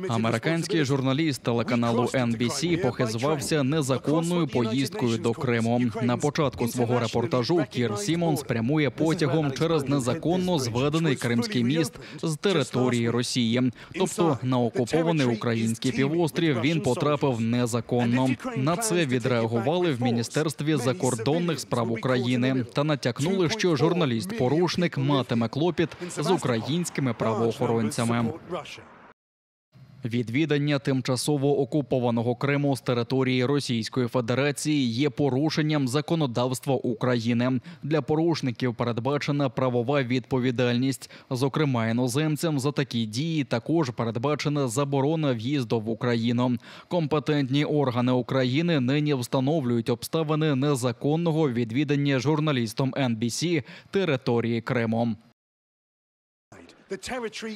Американський журналіст телеканалу NBC похизувався незаконною поїздкою до Криму. На початку свого репортажу Кір Сімонс прямує потягом через незаконно зведений Кримський міст з території Росії. Тобто на окупований український півострів він потрапив незаконно. На це відреагували в Міністерстві закордонних справ України та натякнули, що журналіст-порушник матиме клопіт з українськими правоохоронцями. Відвідання тимчасово окупованого Криму з території Російської Федерації є порушенням законодавства України. Для порушників передбачена правова відповідальність. Зокрема, іноземцям за такі дії також передбачена заборона в'їзду в Україну. Компетентні органи України нині встановлюють обставини незаконного відвідання журналістом NBC території Криму.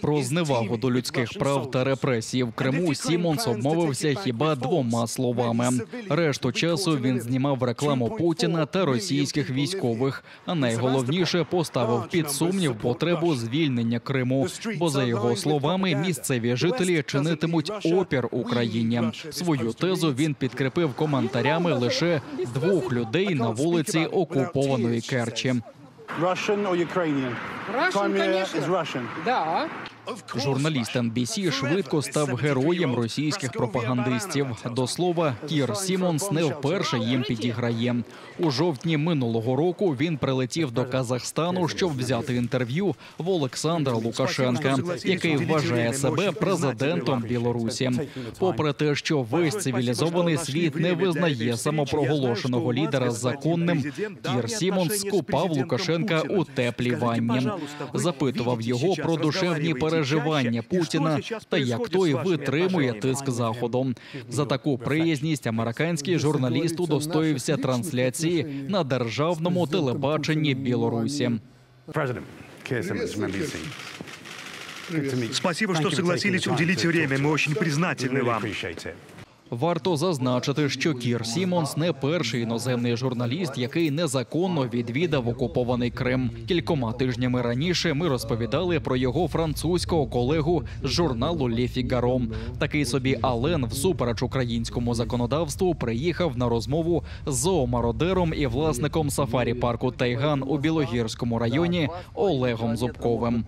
Про зневагу до людських прав та репресії в Криму Сімонс обмовився хіба двома словами. Решту часу він знімав рекламу Путіна та російських військових, а найголовніше поставив під сумнів потребу звільнення Криму, бо, за його словами, місцеві жителі чинитимуть опір Україні. Свою тезу він підкріпив коментарями лише двох людей на вулиці окупованої Керчі. Russian or Ukrainian? Crimea is Russian. Да. Журналіст NBC швидко став героєм російських пропагандистів. До слова, Кір Сімонс не вперше їм підіграє. У жовтні минулого року він прилетів до Казахстану, щоб взяти інтерв'ю в Олександра Лукашенка, який вважає себе президентом Білорусі. Попри те, що весь цивілізований світ не визнає самопроголошеного лідера законним, Кір Сімонс скупав Лукашенка у теплій ванні. Запитував його про душевні переживання Путіна та як той витримує тиск Заходу. За таку приязність американський журналіст удостоївся трансляції на державному телебаченні Білорусі. Спасибо, что согласились уделить время. Мы очень признательны вам. Варто зазначити, що Кір Сімонс не перший іноземний журналіст, який незаконно відвідав окупований Крим. Кількома тижнями раніше ми розповідали про його французького колегу з журналу «Ле Фігаро». Такий собі Ален, всупереч українському законодавству, приїхав на розмову з зоомародером і власником сафарі-парку «Тайган» у Білогірському районі Олегом Зубковим.